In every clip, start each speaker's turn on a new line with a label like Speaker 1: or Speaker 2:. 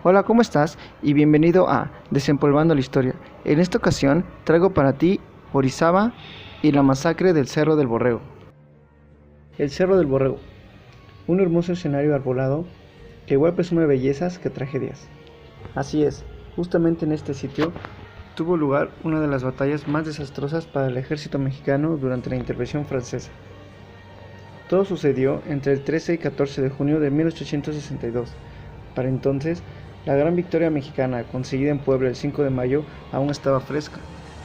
Speaker 1: Hola, ¿cómo estás? Y bienvenido a Desempolvando la Historia. En esta ocasión traigo para ti Orizaba y la masacre del Cerro del Borrego. El Cerro del Borrego, un hermoso escenario arbolado que igual presume bellezas que tragedias. Así es, justamente en este sitio tuvo lugar una de las batallas más desastrosas para el ejército mexicano durante la intervención francesa. Todo sucedió entre el 13 y 14 de junio de 1862. Para entonces, la gran victoria mexicana conseguida en Puebla el 5 de mayo aún estaba fresca.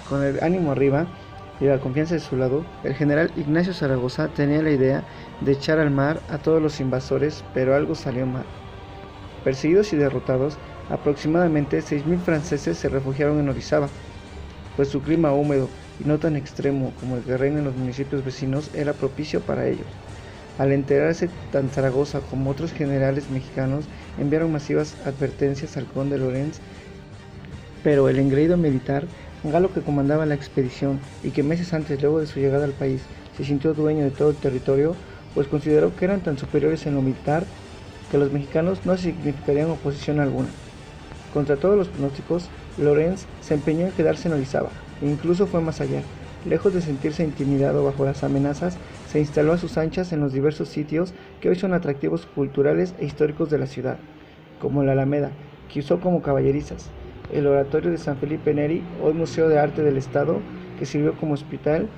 Speaker 1: Con el ánimo arriba y la confianza de su lado, el general Ignacio Zaragoza tenía la idea de echar al mar a todos los invasores, pero algo salió mal. Perseguidos y derrotados, aproximadamente 6.000 franceses se refugiaron en Orizaba, pues su clima húmedo y no tan extremo como el que reina en los municipios vecinos era propicio para ellos. Al enterarse, tanto Zaragoza como otros generales mexicanos enviaron masivas advertencias al conde Lorenz, pero el engreído militar, Galo, que comandaba la expedición y que meses antes, luego de su llegada al país, se sintió dueño de todo el territorio, pues consideró que eran tan superiores en lo militar que los mexicanos no significarían oposición alguna. Contra todos los pronósticos, Lorenz se empeñó en quedarse en Orizaba, e incluso fue más allá. Lejos de sentirse intimidado bajo las amenazas, se instaló a sus anchas en los diversos sitios que hoy son atractivos culturales e históricos de la ciudad, como la Alameda, que usó como caballerizas, el Oratorio de San Felipe Neri, hoy Museo de Arte del Estado, que sirvió como hospital,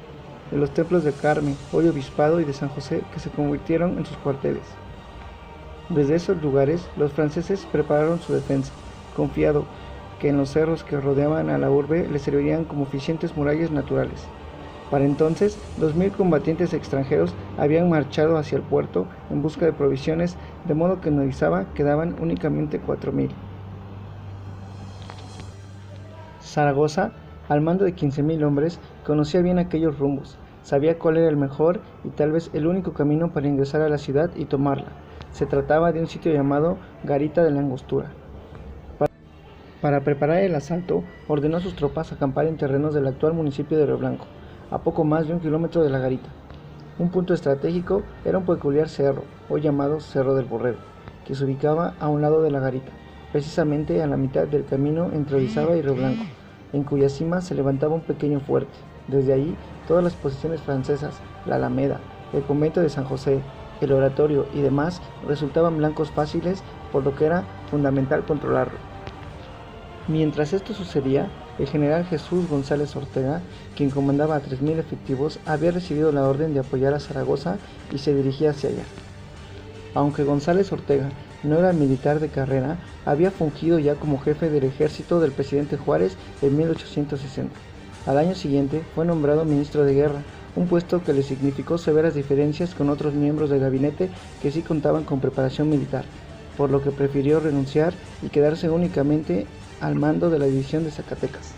Speaker 1: y los templos de Carmen, hoy Obispado, y de San José, que se convirtieron en sus cuarteles. Desde esos lugares, los franceses prepararon su defensa, confiado que en los cerros que rodeaban a la urbe les servirían como eficientes murallas naturales. Para entonces, 2.000 combatientes extranjeros habían marchado hacia el puerto en busca de provisiones, de modo que en Orizaba quedaban únicamente 4.000. Zaragoza, al mando de 15.000 hombres, conocía bien aquellos rumbos, sabía cuál era el mejor y tal vez el único camino para ingresar a la ciudad y tomarla. Se trataba de un sitio llamado Garita de la Angostura. Para preparar el asalto, ordenó a sus tropas acampar en terrenos del actual municipio de Río Blanco, a poco más de 1 kilómetro de la garita. Un punto estratégico era un peculiar cerro, hoy llamado Cerro del Borrego, que se ubicaba a un lado de la garita, precisamente a la mitad del camino entre Orizaba y Río Blanco, en cuya cima se levantaba un pequeño fuerte. Desde allí, todas las posiciones francesas, la Alameda, el convento de San José, el oratorio y demás resultaban blancos fáciles, por lo que era fundamental controlarlo. Mientras esto sucedía, el general Jesús González Ortega, quien comandaba a 3.000 efectivos, había recibido la orden de apoyar a Zaragoza y se dirigía hacia allá. Aunque González Ortega no era militar de carrera, había fungido ya como jefe del ejército del presidente Juárez en 1860. Al año siguiente fue nombrado ministro de guerra, un puesto que le significó severas diferencias con otros miembros del gabinete que sí contaban con preparación militar, por lo que prefirió renunciar y quedarse únicamente al mando de la división de Zacatecas.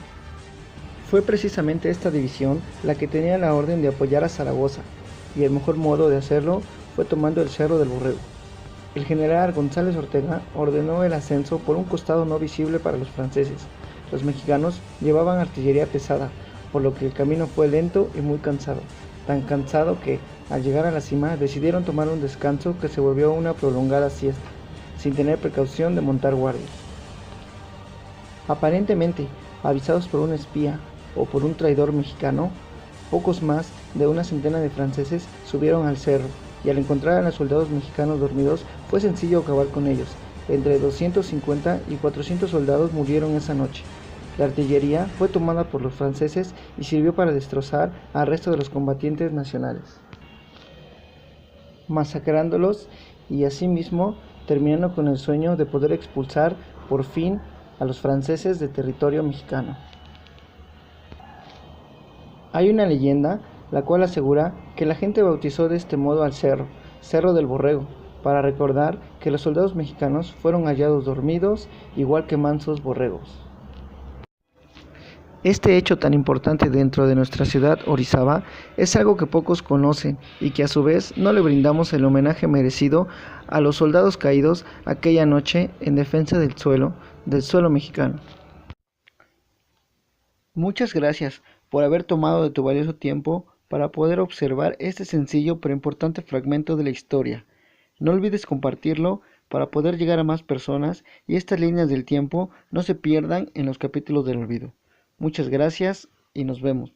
Speaker 1: Fue precisamente esta división la que tenía la orden de apoyar a Zaragoza, y el mejor modo de hacerlo fue tomando el Cerro del Borrego. El general González Ortega ordenó el ascenso por un costado no visible para los franceses. Los mexicanos llevaban artillería pesada, por lo que el camino fue lento y muy cansado, tan cansado que, al llegar a la cima, decidieron tomar un descanso que se volvió una prolongada siesta, sin tener precaución de montar guardia. Aparentemente, avisados por un espía o por un traidor mexicano, pocos más de una centena de franceses subieron al cerro, y al encontrar a los soldados mexicanos dormidos fue sencillo acabar con ellos. Entre 250 y 400 soldados murieron esa noche. La artillería fue tomada por los franceses y sirvió para destrozar al resto de los combatientes nacionales, masacrándolos y asimismo terminando con el sueño de poder expulsar por fin a los franceses de territorio mexicano. Hay una leyenda la cual asegura que la gente bautizó de este modo al cerro, Cerro del Borrego, para recordar que los soldados mexicanos fueron hallados dormidos igual que mansos borregos. Este hecho tan importante dentro de nuestra ciudad Orizaba es algo que pocos conocen y que a su vez no le brindamos el homenaje merecido a los soldados caídos aquella noche en defensa del suelo mexicano. Muchas gracias por haber tomado de tu valioso tiempo para poder observar este sencillo pero importante fragmento de la historia. No olvides compartirlo para poder llegar a más personas y estas líneas del tiempo no se pierdan en los capítulos del olvido. Muchas gracias y nos vemos.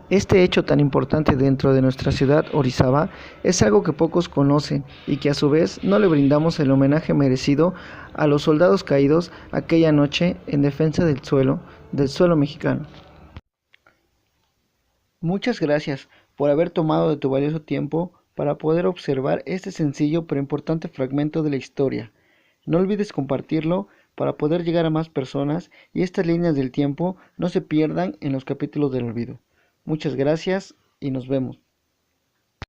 Speaker 1: Este hecho tan importante dentro de nuestra ciudad, Orizaba, es algo que pocos conocen y que a su vez no le brindamos el homenaje merecido a los soldados caídos aquella noche en defensa del suelo mexicano. Muchas gracias por haber tomado de tu valioso tiempo para poder observar este sencillo pero importante fragmento de la historia. No olvides compartirlo para poder llegar a más personas y estas líneas del tiempo no se pierdan en los capítulos del olvido. Muchas gracias y nos vemos.